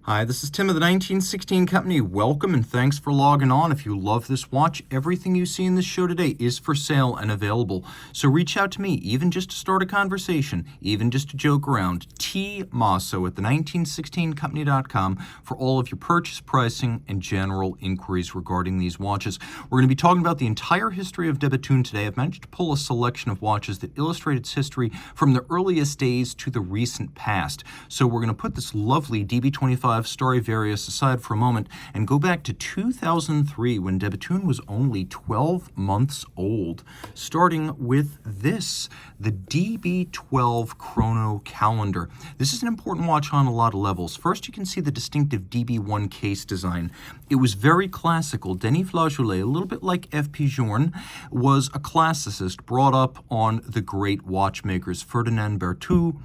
Hi, this is Tim of the 1916 Company. Welcome and thanks for logging on. If you love this watch, everything you see in this show today is for sale and available. So reach out to me, even just to start a conversation, even just to joke around. Team Mosso at the 1916company.com for all of your purchase pricing and general inquiries regarding these watches. We're going to be talking about the entire history of Debethune today. I've managed to pull a selection of watches that illustrate its history from the earliest days to the recent past. So we're going to put this lovely DB25 Starry Varius aside for a moment and go back to 2003 when Debethune was only 12 months old, starting with this, the DB12 Chrono Calendar. This is an important watch on a lot of levels. First, you can see the distinctive DB1 case design. It was very classical. Denis Flageolet, a little bit like F. Pigeon, was a classicist brought up on the great watchmakers Ferdinand Berthoud,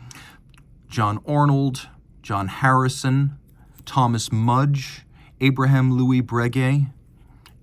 John Arnold, John Harrison, Thomas Mudge, Abraham Louis Breguet,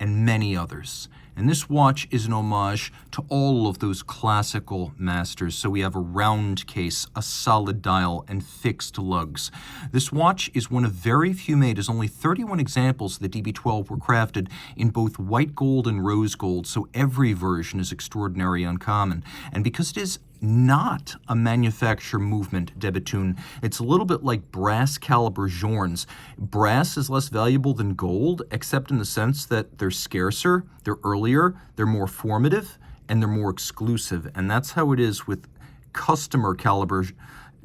and many others. And this watch is an homage to all of those classical masters. So we have a round case, a solid dial, and fixed lugs. This watch is one of very few made, as only 31 examples of the DB12 were crafted in both white gold and rose gold, so every version is extraordinary uncommon. And because it is not a manufacture movement, Debethune, it's a little bit like brass caliber Journes. Brass is less valuable than gold, except in the sense that they're scarcer, they're earlier, they're more formative, and they're more exclusive. And that's how it is with customer caliber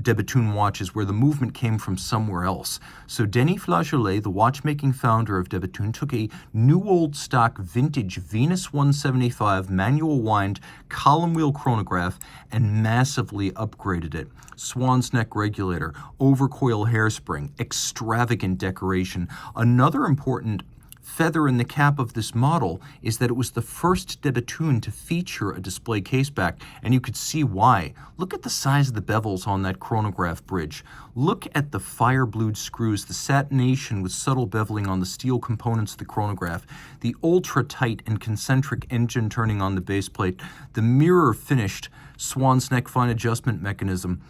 Debethune watches, where the movement came from somewhere else. So Denis Flageolet, the watchmaking founder of Debethune, took a new old stock vintage Venus 175 manual wind column wheel chronograph and massively upgraded it. Swan's neck regulator, overcoil hairspring, extravagant decoration. Another important feather in the cap of this model is that it was the first Debethune to feature a display caseback, and you could see why. Look at the size of the bevels on that chronograph bridge. Look at the fire-blued screws, the satination with subtle beveling on the steel components of the chronograph, the ultra-tight and concentric engine turning on the base plate, the mirror-finished Swan's neck fine adjustment mechanism.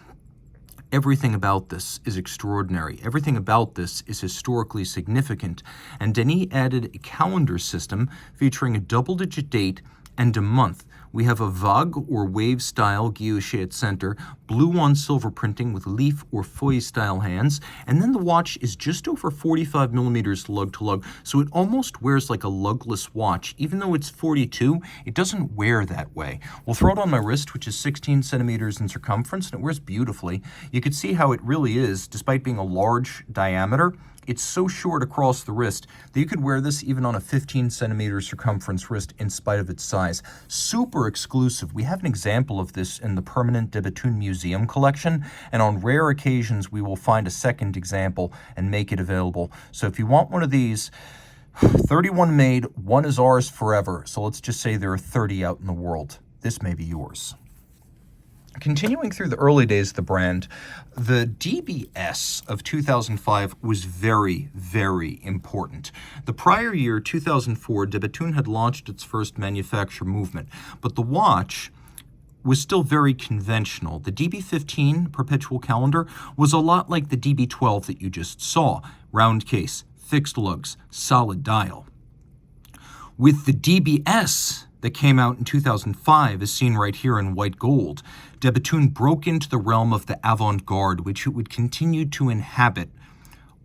Everything about this is extraordinary. Everything about this is historically significant. And Denis added a calendar system featuring a double-digit date and a month. We have a vague or wave style guilloche at center, blue on silver printing with leaf or feuille style hands, and then the watch is just over 45 millimeters lug to lug, so it almost wears like a lugless watch. Even though it's 42, it doesn't wear that way. We'll throw it on my wrist, which is 16 centimeters in circumference, and it wears beautifully. You can see how it really is, despite being a large diameter, it's so short across the wrist that you could wear this even on a 15 centimeter circumference wrist in spite of its size. Super exclusive. We have an example of this in the permanent Debethune Museum collection, and on rare occasions we will find a second example and make it available. So if you want one of these, 31 made, one is ours forever. So let's just say there are 30 out in the world. This may be yours. Continuing through the early days of the brand, the DBS of 2005 was very, very important. The prior year, 2004, Debethune had launched its first manufacture movement, but the watch was still very conventional. The DB15 perpetual calendar was a lot like the DB12 that you just saw. Round case, fixed lugs, solid dial. With the DBS that came out in 2005, as seen right here in white gold, Debethune broke into the realm of the avant-garde, which it would continue to inhabit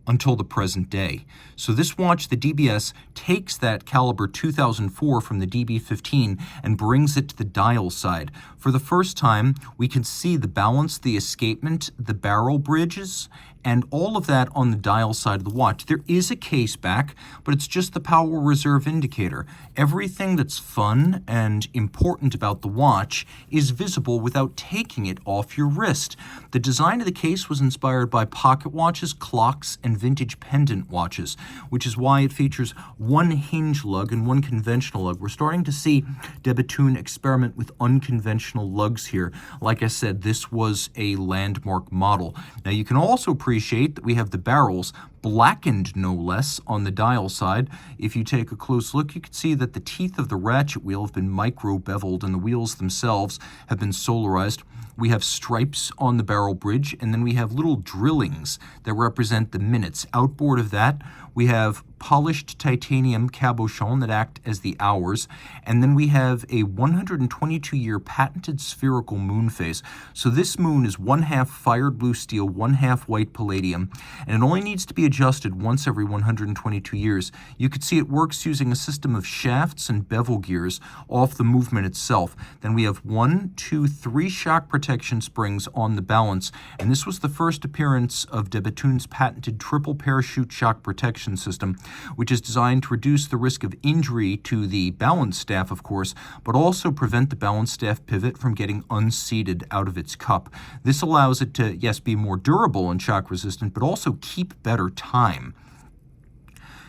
until the present day. So this watch, the DBS, takes that caliber 2004 from the DB15 and brings it to the dial side. For the first time, we can see the balance, the escapement, the barrel bridges, and all of that on the dial side of the watch. There is a case back, but it's just the power reserve indicator. Everything that's fun and important about the watch is visible without taking it off your wrist. The design of the case was inspired by pocket watches, clocks, and vintage pendant watches, which is why it features one hinge lug and one conventional lug. We're starting to see Debethune experiment with unconventional lugs here. Like I said, this was a landmark model. Now you can also appreciate appreciate that we have the barrels blackened no less on the dial side. If you take a close look, you can see that the teeth of the ratchet wheel have been micro-beveled and the wheels themselves have been solarized. We have stripes on the barrel bridge, and then we have little drillings that represent the minutes. Outboard of that, we have polished titanium cabochons that act as the hours, and then we have a 122-year patented spherical moon phase. So this moon is 1/2 fired blue steel, 1/2 white palladium, and it only needs to be adjusted once every 122 years. You can see it works using a system of shafts and bevel gears off the movement itself. Then we have 1, 2, 3 shock protection springs on the balance, and this was the first appearance of Debethune's patented triple parachute shock protection system, which is designed to reduce the risk of injury to the balance staff, of course, but also prevent the balance staff pivot from getting unseated out of its cup. This allows it to, yes, be more durable and shock resistant, but also keep better time.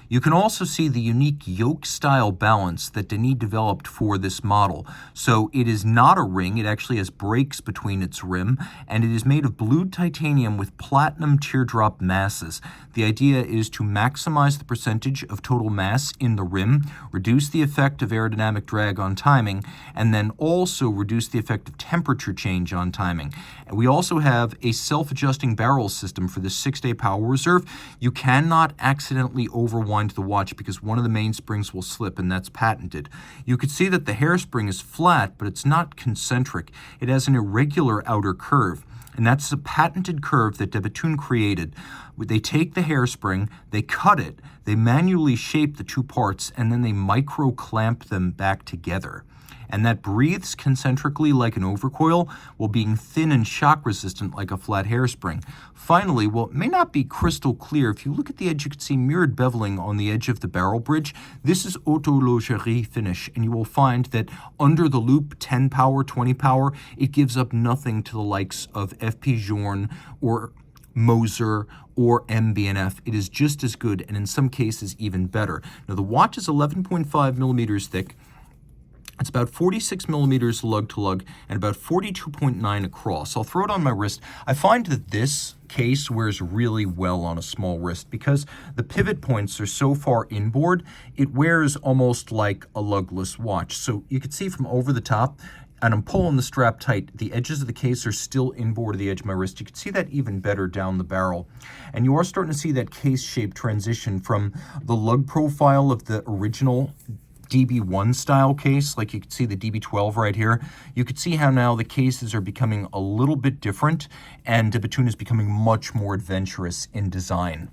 You can also see the unique yoke-style balance that Denis developed for this model. So it is not a ring, it actually has breaks between its rim, and it is made of blued titanium with platinum teardrop masses. The idea is to maximize the percentage of total mass in the rim, reduce the effect of aerodynamic drag on timing, and then also reduce the effect of temperature change on timing. And we also have a self-adjusting barrel system for this 6-day power reserve. You cannot accidentally overwind the watch because one of the mainsprings will slip, and that's patented. You can see that the hairspring is flat, but it's not concentric. It has an irregular outer curve, and that's a patented curve that Debethune created. They take the hairspring, they cut it, they manually shape the two parts, and then they micro-clamp them back together. And that breathes concentrically like an overcoil while being thin and shock resistant like a flat hairspring. Finally, while it may not be crystal clear, if you look at the edge, you can see mirrored beveling on the edge of the barrel bridge. This is autologerie finish, and you will find that under the loop, 10 power, 20 power, it gives up nothing to the likes of FP Journe or Moser or MB&F. It is just as good, and in some cases even better. Now, the watch is 11.5 millimeters thick. It's about 46 millimeters lug to lug and about 42.9 across. I'll throw it on my wrist. I find that this case wears really well on a small wrist because the pivot points are so far inboard, it wears almost like a lugless watch. So you can see from over the top, and I'm pulling the strap tight, the edges of the case are still inboard of the edge of my wrist. You can see that even better down the barrel. And you are starting to see that case shape transition from the lug profile of the original DB1 style case, like you can see the DB12 right here. You can see how now the cases are becoming a little bit different, and Debethune is becoming much more adventurous in design.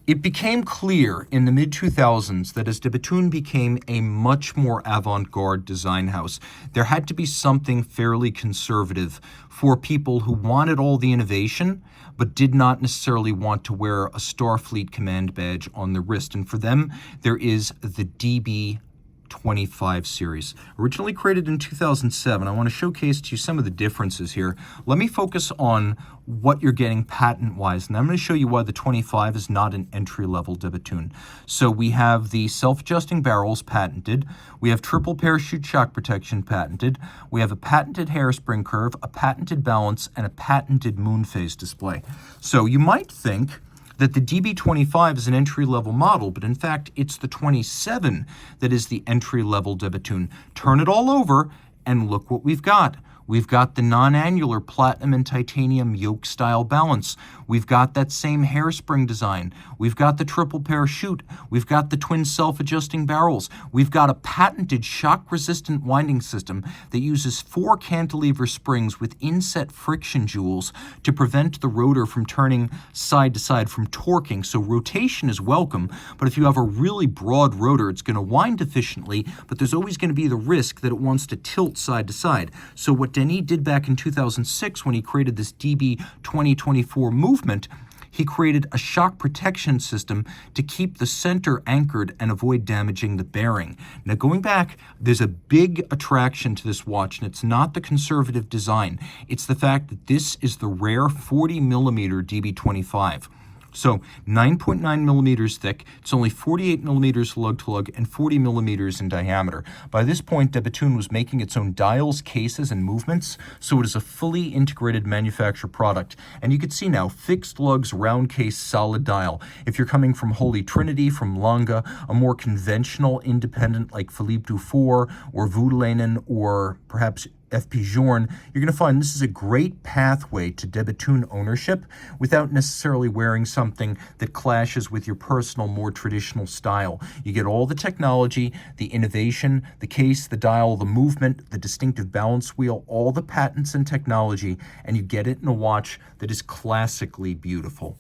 It became clear in the mid-2000s that as Debethune became a much more avant-garde design house, there had to be something fairly conservative for people who wanted all the innovation, but did not necessarily want to wear a Starfleet command badge on the wrist. And for them, there is the DB25 series. Originally created in 2007, I want to showcase to you some of the differences here. Let me focus on what you're getting patent-wise, and I'm going to show you why the 25 is not an entry-level Debethune. So we have the self-adjusting barrels patented, we have triple parachute shock protection patented, we have a patented hairspring curve, a patented balance, and a patented moon phase display. So you might think that the DB25 is an entry-level model, but in fact, it's the 27 that is the entry-level Debethune. Turn it all over, and look what we've got. We've got the non-annular platinum and titanium yoke-style balance. We've got that same hairspring design. We've got the triple parachute. We've got the twin self-adjusting barrels. We've got a patented shock-resistant winding system that uses 4 cantilever springs with inset friction jewels to prevent the rotor from turning side to side, from torquing. So rotation is welcome, but if you have a really broad rotor, it's going to wind efficiently, but there's always going to be the risk that it wants to tilt side to side. So what Denis did back in 2006 when he created this DB 2024 movement, he created a shock protection system to keep the center anchored and avoid damaging the bearing. Now going back, there's a big attraction to this watch, and it's not the conservative design. It's the fact that this is the rare 40 millimeter DB25. So 9.9 millimeters thick, it's only 48 millimeters lug to lug and 40 millimeters in diameter. By this point, Debethune was making its own dials, cases, and movements, so it is a fully integrated manufactured product. And you can see now, fixed lugs, round case, solid dial. If you're coming from Holy Trinity, from Lange, a more conventional independent like Philippe Dufour or Voutilanen or perhaps FP Journe, you're going to find this is a great pathway to Debethune ownership without necessarily wearing something that clashes with your personal, more traditional style. You get all the technology, the innovation, the case, the dial, the movement, the distinctive balance wheel, all the patents and technology, and you get it in a watch that is classically beautiful.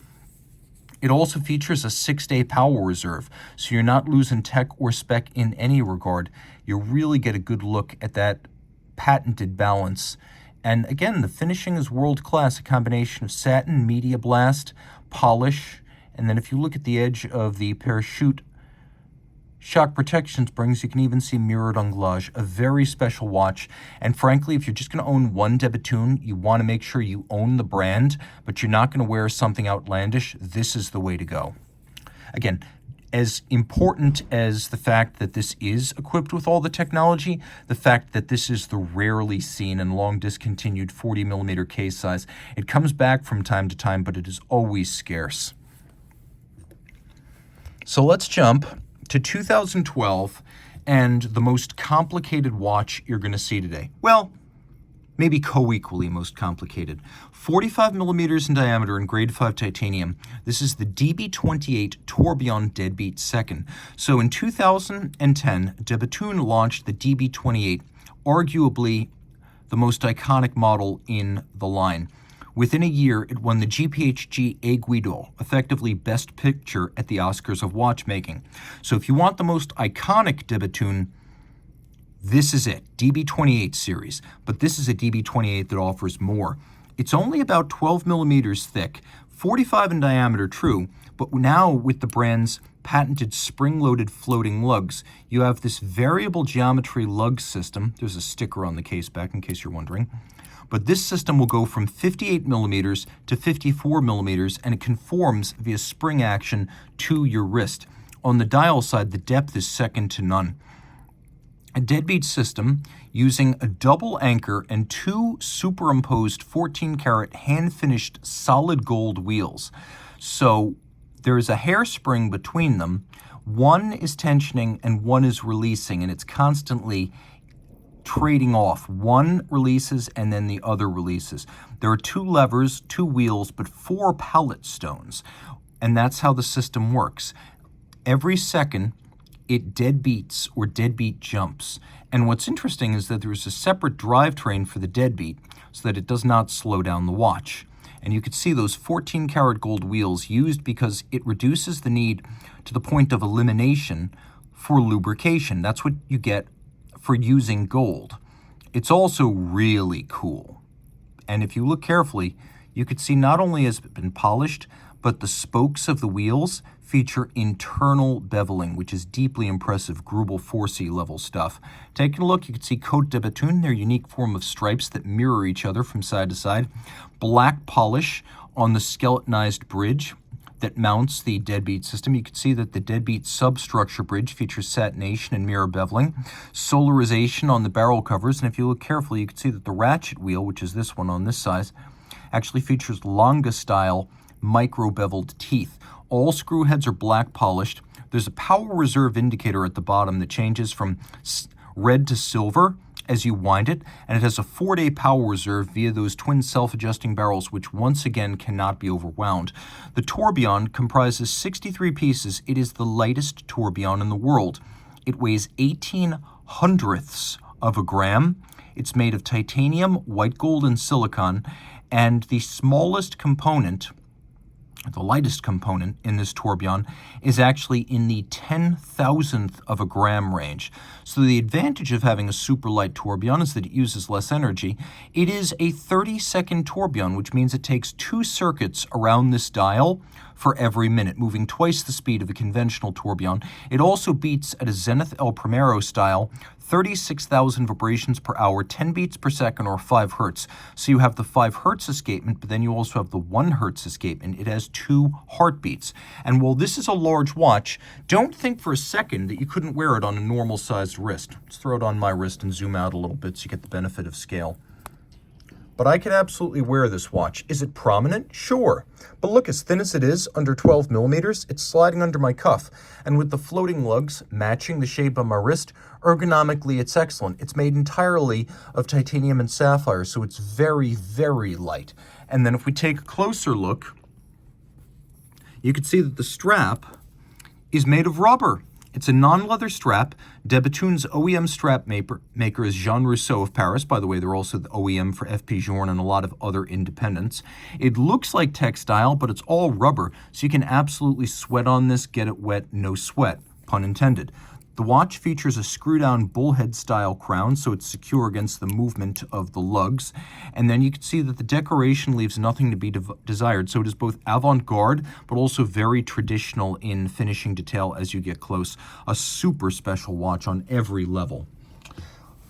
It also features a 6-day power reserve, so you're not losing tech or spec in any regard. You really get a good look at that patented balance. And again, the finishing is world-class, a combination of satin, media blast, polish, and then if you look at the edge of the parachute shock protection springs, you can even see mirrored anglage, a very special watch. And frankly, if you're just going to own one Debethune, you want to make sure you own the brand, but you're not going to wear something outlandish, this is the way to go. Again, as important as the fact that this is equipped with all the technology, the fact that this is the rarely seen and long discontinued 40 millimeter case size, it comes back from time to time, but it is always scarce. So let's jump to 2012 and the most complicated watch you're going to see today. Well, maybe co-equally most complicated. 45 millimeters in diameter in grade 5 titanium. This is the DB28 Tourbillon Deadbeat second. So in 2010, Debethune launched the DB28, arguably the most iconic model in the line. Within a year, it won the GPHG Aiguille d'Or, effectively Best Picture at the Oscars of watchmaking. So if you want the most iconic Debethune, this is it, DB28 series, but this is a DB28 that offers more. It's only about 12 millimeters thick, 45 in diameter, true, but now with the brand's patented spring-loaded floating lugs, you have this variable geometry lug system. There's a sticker on the case back in case you're wondering. But this system will go from 58 millimeters to 54 millimeters, and it conforms via spring action to your wrist. On the dial side, the depth is second to none. A Deadbeat system using a double anchor and two superimposed 14-karat hand-finished solid gold wheels. So there is a hairspring between them. One is tensioning and one is releasing, and it's constantly trading off. One releases and then the other releases. There are two levers, two wheels, but 4 pallet stones, and that's how the system works. Every second, it deadbeats or deadbeat jumps. And what's interesting is that there's a separate drivetrain for the deadbeat so that it does not slow down the watch. And you could see those 14-karat gold wheels used because it reduces the need to the point of elimination for lubrication. That's what you get for using gold. It's also really cool. And if you look carefully, you could see not only has it been polished, but the spokes of the wheels feature internal beveling, which is deeply impressive Grubel 4C level stuff. Taking a look, you can see Côte Debethune, their unique form of stripes that mirror each other from side to side. Black polish on the skeletonized bridge that mounts the Deadbeat system. You can see that the Deadbeat substructure bridge features satination and mirror beveling. Solarization on the barrel covers, and if you look carefully, you can see that the ratchet wheel, which is this one on this size, actually features Lange-style micro-beveled teeth. All screw heads are black polished. There's a power reserve indicator at the bottom that changes from red to silver as you wind it, and it has a 4-day power reserve via those twin self-adjusting barrels, which once again cannot be overwound. The tourbillon comprises 63 pieces. It is the lightest tourbillon in the world. It weighs 18 hundredths of a gram. It's made of titanium, white gold, and silicon, and the smallest component, the lightest component in this tourbillon, is actually in the 10,000th of a gram range. So the advantage of having a super light tourbillon is that it uses less energy. It is a 30-second tourbillon, which means it takes 2 circuits around this dial for every minute, moving twice the speed of a conventional tourbillon. It also beats at a Zenith El Primero style 36,000 vibrations per hour, 10 beats per second, or 5 hertz. So you have the 5 hertz escapement, but then you also have the 1 hertz escapement. It has 2 heartbeats. And while this is a large watch, don't think for a second that you couldn't wear it on a normal-sized wrist. Let's throw it on my wrist and zoom out a little bit so you get the benefit of scale. But I could absolutely wear this watch. Is it prominent? Sure. But look, as thin as it is, under 12 millimeters, it's sliding under my cuff. And with the floating lugs matching the shape of my wrist, ergonomically it's excellent. It's made entirely of titanium and sapphire, so it's very, very light. And then if we take a closer look, you can see that the strap is made of rubber. It's a non-leather strap. Debethune's OEM strap maker is Jean Rousseau of Paris. By the way, they're also the OEM for FP Journe and a lot of other independents. It looks like textile, but it's all rubber, so you can absolutely sweat on this, get it wet, no sweat, pun intended. The watch features a screw-down bullhead-style crown, so it's secure against the movement of the lugs. And then you can see that the decoration leaves nothing to be desired. So it is both avant-garde, but also very traditional in finishing detail as you get close. A super special watch on every level.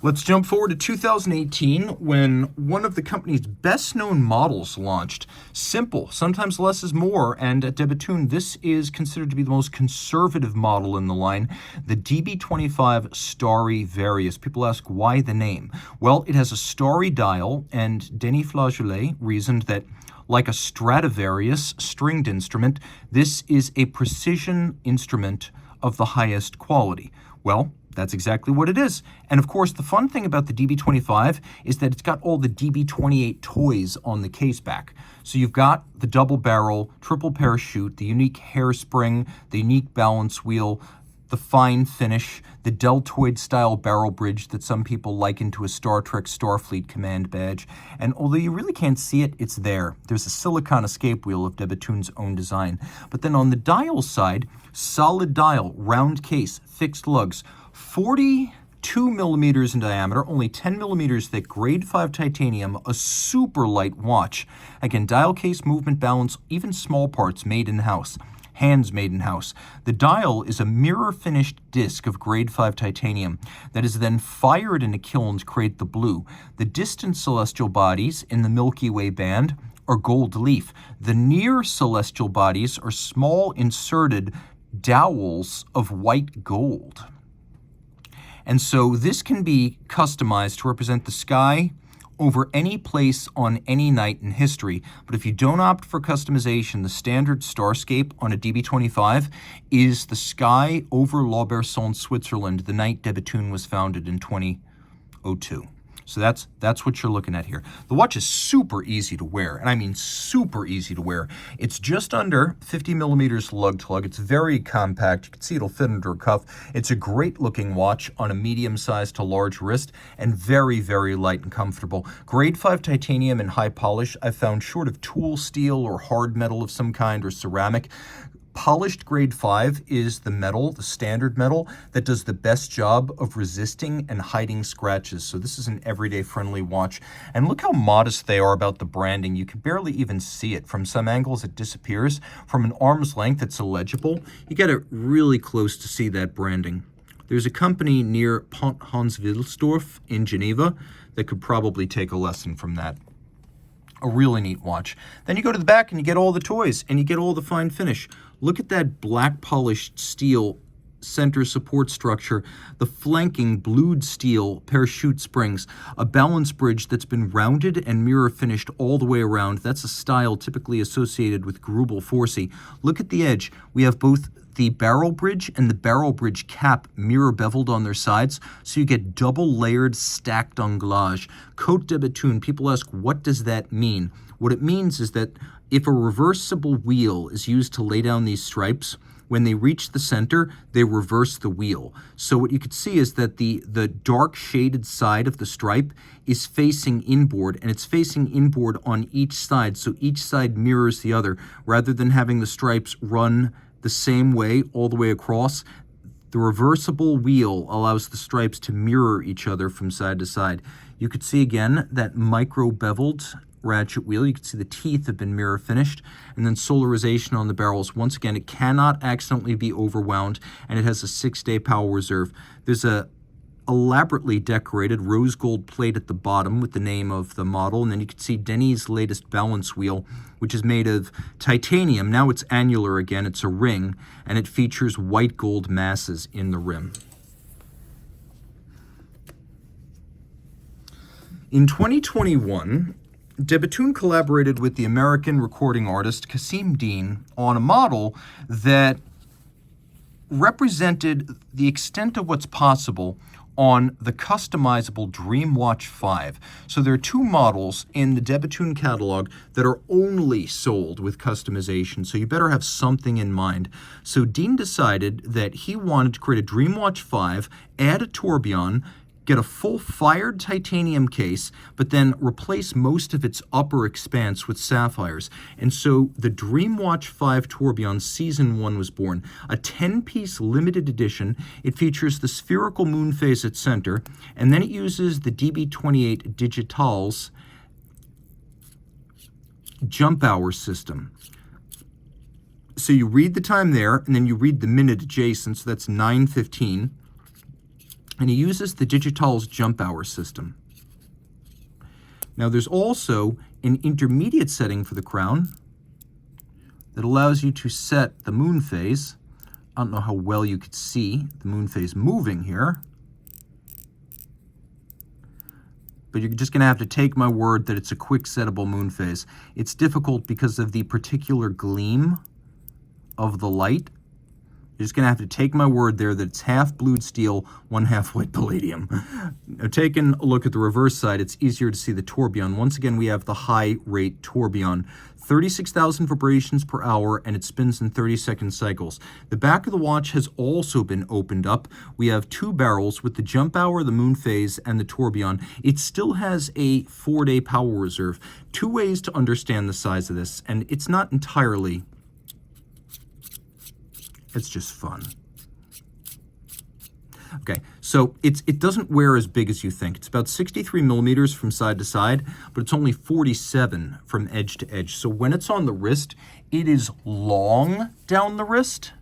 Let's jump forward to 2018 when one of the company's best-known models launched. Simple, sometimes less is more, and at Debethune, this is considered to be the most conservative model in the line, the DB25 Starry Varius. People ask, why the name? Well, it has a starry dial, and Denis Flageolet reasoned that, like a Stradivarius stringed instrument, this is a precision instrument of the highest quality. Well, that's exactly what it is. And of course, the fun thing about the DB25 is that it's got all the DB28 toys on the case back. So you've got the double barrel, triple parachute, the unique hairspring, the unique balance wheel, the fine finish, the deltoid style barrel bridge that some people liken to a Star Trek Starfleet command badge. And although you really can't see it, it's there. There's a silicon escape wheel of Debethune's own design. But then on the dial side, solid dial, round case, fixed lugs, 42 millimeters in diameter, only 10 millimeters thick, grade 5 titanium, a super light watch. Again, dial case, movement, balance, even small parts made in-house. Hands made in-house. The dial is a mirror-finished disc of grade 5 titanium that is then fired in a kiln to create the blue. The distant celestial bodies in the Milky Way band are gold leaf. The near celestial bodies are small inserted dowels of white gold. And so this can be customized to represent the sky over any place on any night in history. But if you don't opt for customization, the standard starscape on a DB25 is the sky over Lauberson, Switzerland, the night Debethune was founded in 2002. So that's what you're looking at here. The watch is super easy to wear, and I mean super easy to wear. It's just under 50 millimeters lug to lug. It's very compact. You can see it'll fit under a cuff. It's a great looking watch on a medium-sized to large wrist, and very, very light and comfortable. Grade 5 titanium and high polish, I found short of tool steel or hard metal of some kind or ceramic. Polished grade 5 is the metal, the standard metal, that does the best job of resisting and hiding scratches. So this is an everyday friendly watch. And look how modest they are about the branding. You can barely even see it. From some angles, it disappears. From an arm's length, it's illegible. You get it really close to see that branding. There's a company near Pont Hans Wilsdorf in Geneva that could probably take a lesson from that. A really neat watch. Then you go to the back and you get all the toys and you get all the fine finish. Look at that black polished steel center support structure, the flanking blued steel parachute springs, a balance bridge that's been rounded and mirror finished all the way around. That's a style typically associated with Grubel Forsey. Look at the edge. We have both the barrel bridge and the barrel bridge cap mirror beveled on their sides, so you get double layered stacked anglage. Côte de Bethune, people ask, what does that mean? What it means is that if a reversible wheel is used to lay down these stripes, when they reach the center, they reverse the wheel. So what you could see is that the dark shaded side of the stripe is facing inboard, and it's facing inboard on each side, so each side mirrors the other. Rather than having the stripes run the same way all the way across, the reversible wheel allows the stripes to mirror each other from side to side. You could see again that micro beveled ratchet wheel. You can see the teeth have been mirror finished, and then solarization on the barrels. Once again, it cannot accidentally be overwound, and it has a 6-day power reserve. There's a elaborately decorated rose gold plate at the bottom with the name of the model, and then you can see Denny's latest balance wheel, which is made of titanium. Now it's annular again, it's a ring, and it features white gold masses in the rim. In 2021, Debethune collaborated with the American recording artist Kasim Dean on a model that represented the extent of what's possible on the customizable Dreamwatch 5. So there are two models in the Debethune catalog that are only sold with customization, so you better have something in mind. So Dean decided that he wanted to create a Dreamwatch 5, add a tourbillon, get a full fired titanium case, but then replace most of its upper expanse with sapphires. And so the Dreamwatch 5 Tourbillon Season 1 was born. A 10-piece limited edition. It features the spherical moon phase at center, and then it uses the DB28 Digital's jump hour system. So you read the time there, and then you read the minute adjacent, so that's 9:15. And he uses the Digital's jump hour system. Now there's also an intermediate setting for the crown that allows you to set the moon phase. I don't know how well you could see the moon phase moving here, but you're just going to have to take my word that it's a quick settable moon phase. It's difficult because of the particular gleam of the light. You're just going to have to take my word there that it's half blued steel, one half white palladium. Now, taking a look at the reverse side, it's easier to see the tourbillon. Once again, we have the high rate tourbillon. 36,000 vibrations per hour, and it spins in 30-second cycles. The back of the watch has also been opened up. We have two barrels with the jump hour, the moon phase, and the tourbillon. It still has a 4-day power reserve. Two ways to understand the size of this, and it's not entirely... It's just fun. Okay, so it doesn't wear as big as you think. It's about 63 millimeters from side to side, but it's only 47 from edge to edge. So when it's on the wrist, it is long down the wrist,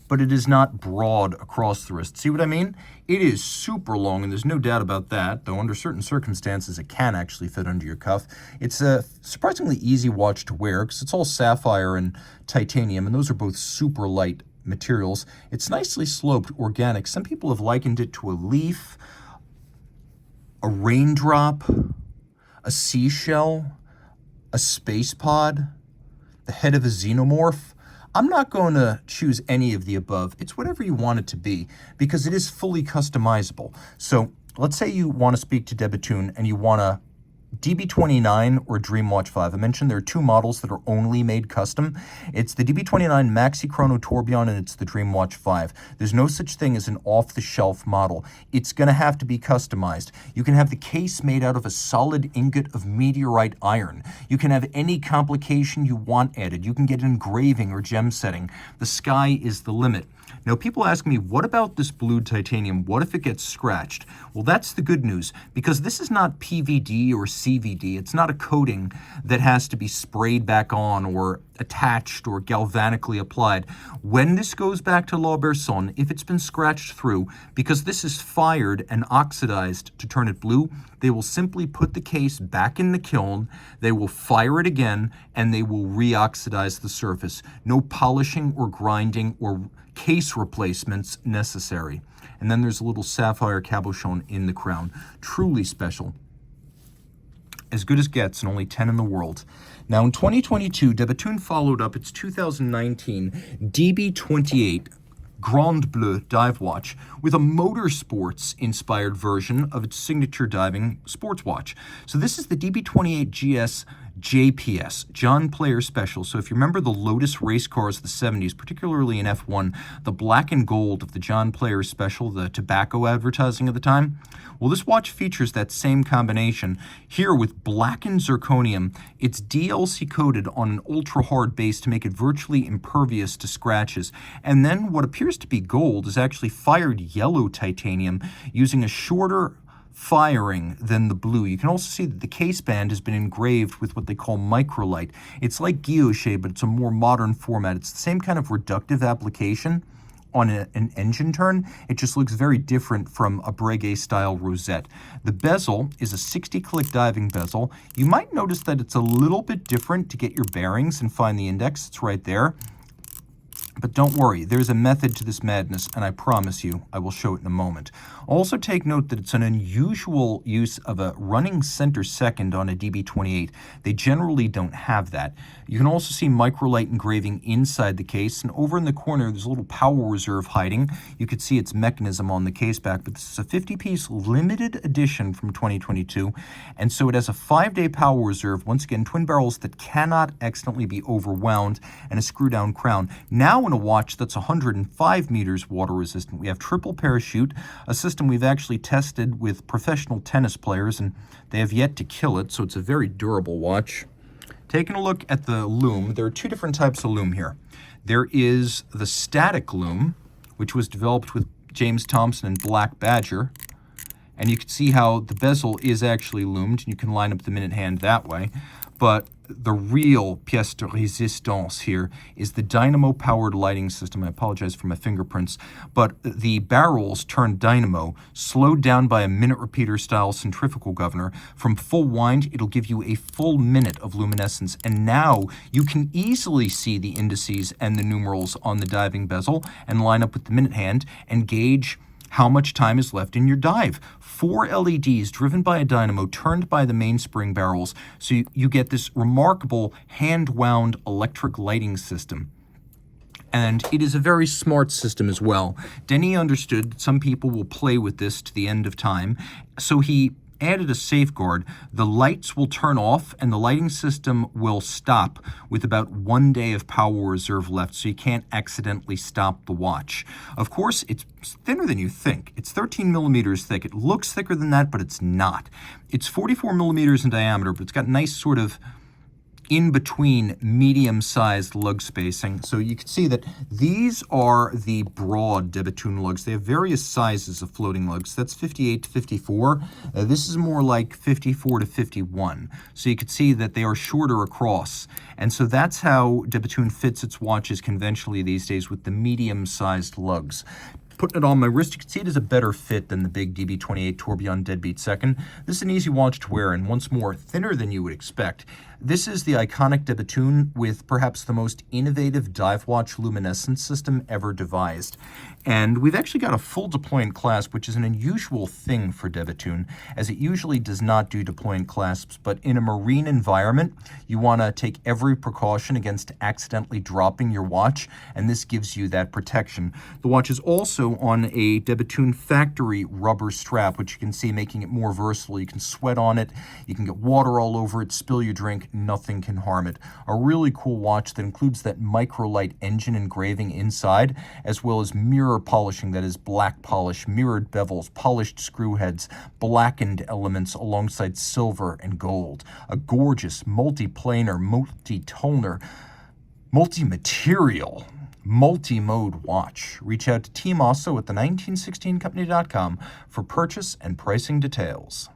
but it is not broad across the wrist. See what I mean? It is super long, and there's no doubt about that, though under certain circumstances, it can actually fit under your cuff. It's a surprisingly easy watch to wear because it's all sapphire and titanium, and those are both super light materials. It's nicely sloped, organic. Some people have likened it to a leaf, a raindrop, a seashell, a space pod, the head of a xenomorph. I'm not going to choose any of the above. It's whatever you want it to be because it is fully customizable. So let's say you want to speak to Debethune and you want a DB29 or Dreamwatch 5. I mentioned there are two models that are only made custom. It's the DB29 Maxi Chrono Tourbillon and it's the Dreamwatch 5. There's no such thing as an off-the-shelf model. It's going to have to be customized. You can have the case made out of a solid ingot of meteorite iron. You can have any complication you want added. You can get engraving or gem setting. The sky is the limit. Now, people ask me, what about this blued titanium? What if it gets scratched? Well, that's the good news, because this is not PVD or CVD. It's not a coating that has to be sprayed back on or attached or galvanically applied. When this goes back to La Berson, if it's been scratched through, because this is fired and oxidized to turn it blue, they will simply put the case back in the kiln, they will fire it again, and they will re-oxidize the surface. No polishing or grinding or case replacements necessary. And then there's a little sapphire cabochon in the crown. Truly special. As good as gets, and only 10 in the world. Now in 2022, Debethune followed up its 2019 DB28 Grand Bleu dive watch with a motorsports-inspired version of its signature diving sports watch. So this is the DB28 GS JPS, John Player Special. So if you remember the Lotus race cars of the 70s, particularly in F1, the black and gold of the John Player Special, the tobacco advertising of the time, well, this watch features that same combination. Here with blackened zirconium, it's DLC coated on an ultra-hard base to make it virtually impervious to scratches. And then what appears to be gold is actually fired yellow titanium using a shorter firing than the blue. You can also see that the case band has been engraved with what they call microlight. It's like guilloche, but it's a more modern format. It's the same kind of reductive application, on an engine turn, it just looks very different from a Breguet-style rosette. The bezel is a 60-click diving bezel. You might notice that it's a little bit different to get your bearings and find the index. It's right there. But don't worry, there's a method to this madness, and I promise you, I will show it in a moment. Also take note that it's an unusual use of a running center second on a DB28. They generally don't have that. You can also see microlight engraving inside the case, and over in the corner, there's a little power reserve hiding. You could see its mechanism on the case back, but this is a 50-piece limited edition from 2022, and so it has a 5-day power reserve, once again, twin barrels that cannot accidentally be overwound, and a screw-down crown. Now in a watch that's 105 meters water resistant, we have triple parachute, a system we've actually tested with professional tennis players, and they have yet to kill it, so it's a very durable watch. Taking a look at the loom, there are two different types of loom here. There is the static loom, which was developed with James Thompson and Black Badger, and you can see how the bezel is actually loomed, and you can line up the minute hand that way. But the real pièce de résistance here is the dynamo-powered lighting system. I apologize for my fingerprints, but the barrels turn dynamo, slowed down by a minute repeater-style centrifugal governor. From full wind, it'll give you a full minute of luminescence, and now you can easily see the indices and the numerals on the diving bezel and line up with the minute hand and gauge how much time is left in your dive. 4 LEDs driven by a dynamo turned by the mainspring barrels, so you get this remarkable hand-wound electric lighting system. And it is a very smart system as well. Denny understood that some people will play with this to the end of time, so he added a safeguard. The lights will turn off and the lighting system will stop with about 1 day of power reserve left, so you can't accidentally stop the watch. Of course, it's thinner than you think. It's 13 millimeters thick. It looks thicker than that, but it's not. It's 44 millimeters in diameter, but it's got nice sort of in-between medium-sized lug spacing. So you can see that these are the broad Debethune lugs. They have various sizes of floating lugs. That's 58 to 54. This is more like 54 to 51. So you can see that they are shorter across. And so that's how Debethune fits its watches conventionally these days, with the medium-sized lugs. Putting it on my wrist, you can see it is a better fit than the big DB28 Tourbillon Deadbeat second. This is an easy watch to wear, and once more, thinner than you would expect. This is the iconic Debethune with perhaps the most innovative dive watch luminescence system ever devised. And we've actually got a full deployant clasp, which is an unusual thing for Debethune, as it usually does not do deployant clasps, but in a marine environment, you want to take every precaution against accidentally dropping your watch, and this gives you that protection. The watch is also on a Debethune factory rubber strap, which you can see making it more versatile. You can sweat on it, you can get water all over it, spill your drink, nothing can harm it. A really cool watch that includes that microlight engine engraving inside, as well as mirror polishing, that is black polish, mirrored bevels, polished screw heads, blackened elements alongside silver and gold. A gorgeous multi-planar, multi-toner, multi-material, multi-mode watch. Reach out to Team Mosso at the 1916company.com for purchase and pricing details.